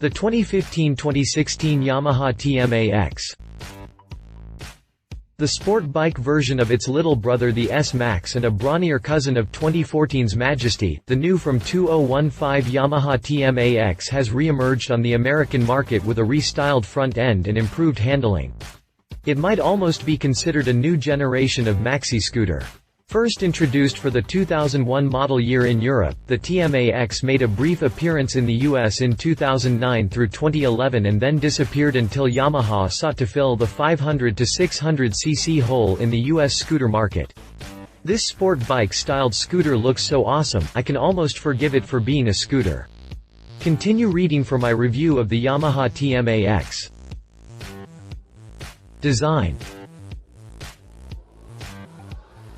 The 2015-2016 Yamaha TMAX. The sport bike version of its little brother the SMax and a brawnier cousin of 2014's Majesty, the new from 2015 Yamaha TMAX has re-emerged on the American market with a restyled front end and improved handling. It might almost be considered a new generation of maxi-scooter. First introduced for the 2001 model year in Europe, the TMAX made a brief appearance in the US in 2009 through 2011 and then disappeared until Yamaha sought to fill the 500 to 600 cc hole in the US scooter market. This sport bike-styled scooter looks so awesome, I can almost forgive it for being a scooter. Continue reading for my review of the Yamaha TMAX. Design.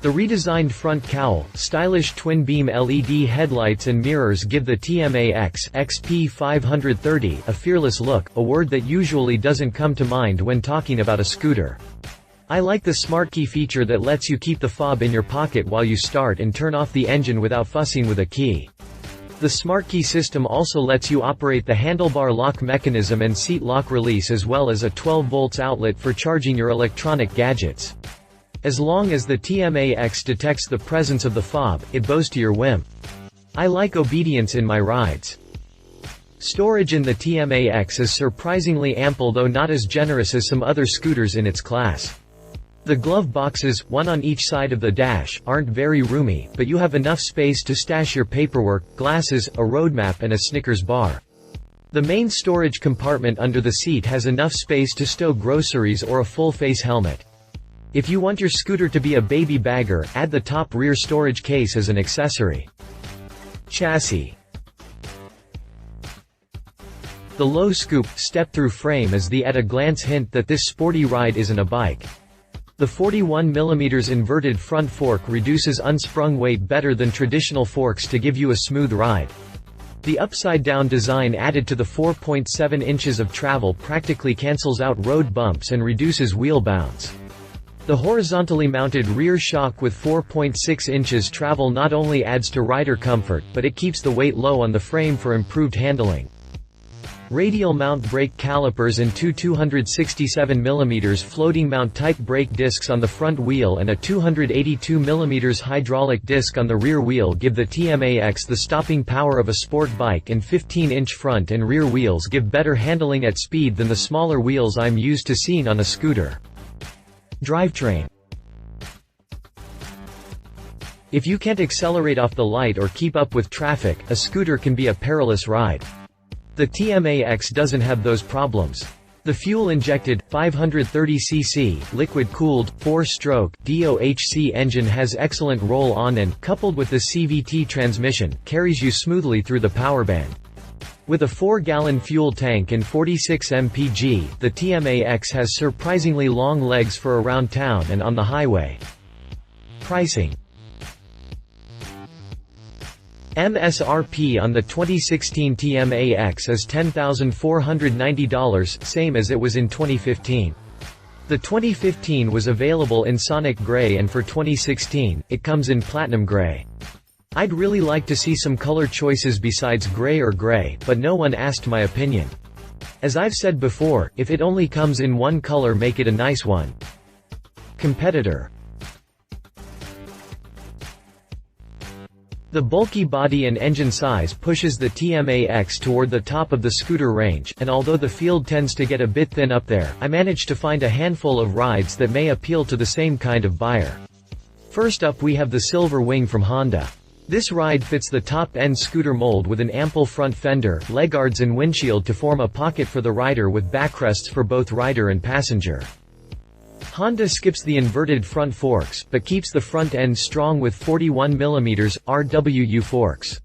The redesigned front cowl, stylish twin-beam LED headlights and mirrors give the TMAX XP530 a fearless look, a word that usually doesn't come to mind when talking about a scooter. I like the smart key feature that lets you keep the fob in your pocket while you start and turn off the engine without fussing with a key. The smart key system also lets you operate the handlebar lock mechanism and seat lock release as well as a 12 volts outlet for charging your electronic gadgets. As long as the TMAX detects the presence of the fob, it bows to your whim. I like obedience in my rides. Storage in the TMAX is surprisingly ample though not as generous as some other scooters in its class. The glove boxes, one on each side of the dash, aren't very roomy, but you have enough space to stash your paperwork, glasses, a road map and a Snickers bar. The main storage compartment under the seat has enough space to stow groceries or a full-face helmet. If you want your scooter to be a baby bagger, add the top rear storage case as an accessory. Chassis. The low scoop, step-through frame is the at-a-glance hint that this sporty ride isn't a bike. The 41mm inverted front fork reduces unsprung weight better than traditional forks to give you a smooth ride. The upside-down design added to the 4.7 inches of travel practically cancels out road bumps and reduces wheel bounce. The horizontally mounted rear shock with 4.6 inches travel not only adds to rider comfort, but it keeps the weight low on the frame for improved handling. Radial mount brake calipers and two 267mm floating mount type brake discs on the front wheel and a 282mm hydraulic disc on the rear wheel give the TMAX the stopping power of a sport bike, and 15-inch front and rear wheels give better handling at speed than the smaller wheels I'm used to seeing on a scooter. Drivetrain. If you can't accelerate off the light or keep up with traffic, a scooter can be a perilous ride. The TMAX doesn't have those problems. The fuel-injected, 530cc, liquid-cooled, 4-stroke, DOHC engine has excellent roll-on and, coupled with the CVT transmission, carries you smoothly through the power band. With a 4-gallon fuel tank and 46 mpg, the TMAX has surprisingly long legs for around town and on the highway. Pricing. Msrp on the 2016 TMAX is $10,490, same as it was in 2015. The 2015 was available in Sonic Grey and for 2016, it comes in Platinum Grey. I'd really like to see some color choices besides gray or gray, but no one asked my opinion. As I've said before, if it only comes in one color, make it a nice one. Competitor. The bulky body and engine size pushes the TMAX toward the top of the scooter range, and although the field tends to get a bit thin up there, I managed to find a handful of rides that may appeal to the same kind of buyer. First up we have the Silver Wing from Honda. This ride fits the top-end scooter mold with an ample front fender, legguards and windshield to form a pocket for the rider with backrests for both rider and passenger. Honda skips the inverted front forks, but keeps the front end strong with 41mm RWU forks.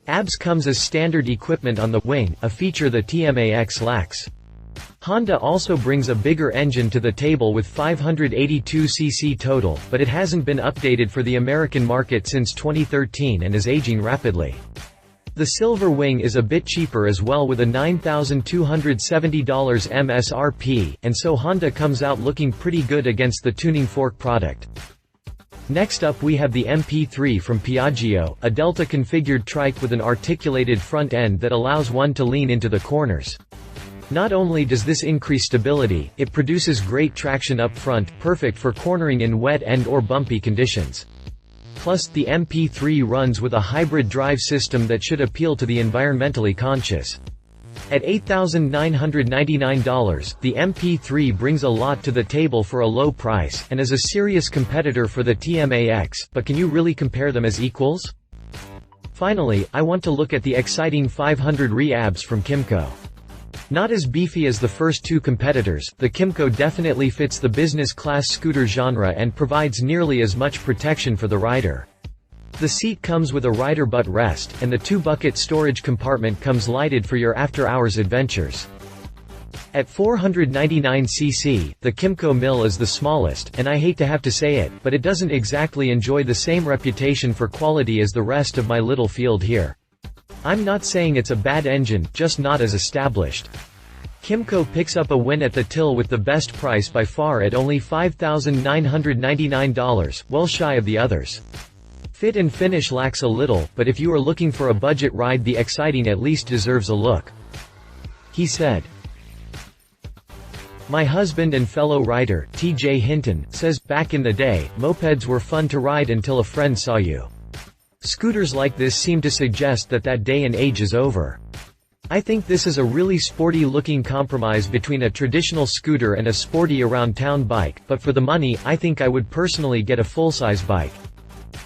ABS comes as standard equipment on the wing, a feature the TMAX lacks. Honda also brings a bigger engine to the table with 582cc total, but it hasn't been updated for the American market since 2013 and is aging rapidly. The Silver Wing is a bit cheaper as well with a $9,270 MSRP, and so Honda comes out looking pretty good against the tuning fork product. Next up we have the MP3 from Piaggio, a Delta-configured trike with an articulated front end that allows one to lean into the corners. Not only does this increase stability, it produces great traction up front, perfect for cornering in wet and or bumpy conditions. Plus, the MP3 runs with a hybrid drive system that should appeal to the environmentally conscious. At $8,999, the MP3 brings a lot to the table for a low price, and is a serious competitor for the TMAX, but can you really compare them as equals? Finally, I want to look at the exciting 500 Re-Abs from Kymco. Not as beefy as the first two competitors, the Kymco definitely fits the business-class scooter genre and provides nearly as much protection for the rider. The seat comes with a rider butt rest, and the 2-bucket storage compartment comes lighted for your after-hours adventures. At 499cc, the Kymco Mill is the smallest, and I hate to have to say it, but it doesn't exactly enjoy the same reputation for quality as the rest of my little field here. I'm not saying it's a bad engine, just not as established. Kymco picks up a win at the till with the best price by far at only $5,999, well shy of the others. Fit and finish lacks a little, but if you are looking for a budget ride, the exciting at least deserves a look. He said. My husband and fellow rider, TJ Hinton, says, back in the day, mopeds were fun to ride until a friend saw you. Scooters like this seem to suggest that that day and age is over. I think this is a really sporty-looking compromise between a traditional scooter and a sporty around-town bike, but for the money, I think I would personally get a full-size bike.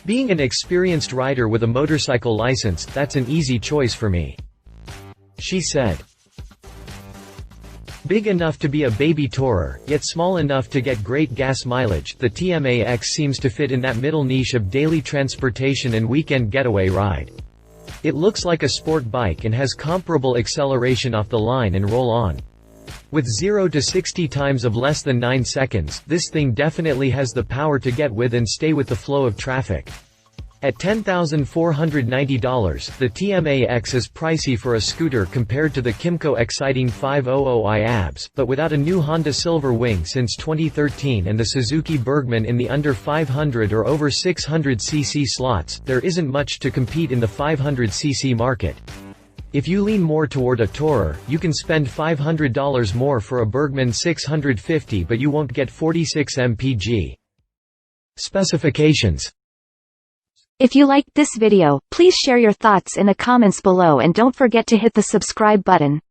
Being an experienced rider with a motorcycle license, that's an easy choice for me. She said. Big enough to be a baby tourer, yet small enough to get great gas mileage, the TMAX seems to fit in that middle niche of daily transportation and weekend getaway ride. It looks like a sport bike and has comparable acceleration off the line and roll-on. With 0 to 60 times of less than 9 seconds, this thing definitely has the power to get with and stay with the flow of traffic. At $10,490, the TMAX is pricey for a scooter compared to the Kymco exciting 500i Abs, but without a new Honda Silver Wing since 2013 and the Suzuki Bergman in the under 500 or over 600cc slots, there isn't much to compete in the 500cc market. If you lean more toward a tourer, you can spend $500 more for a Bergman 650, but you won't get 46 mpg. Specifications. If you liked this video, please share your thoughts in the comments below and don't forget to hit the subscribe button.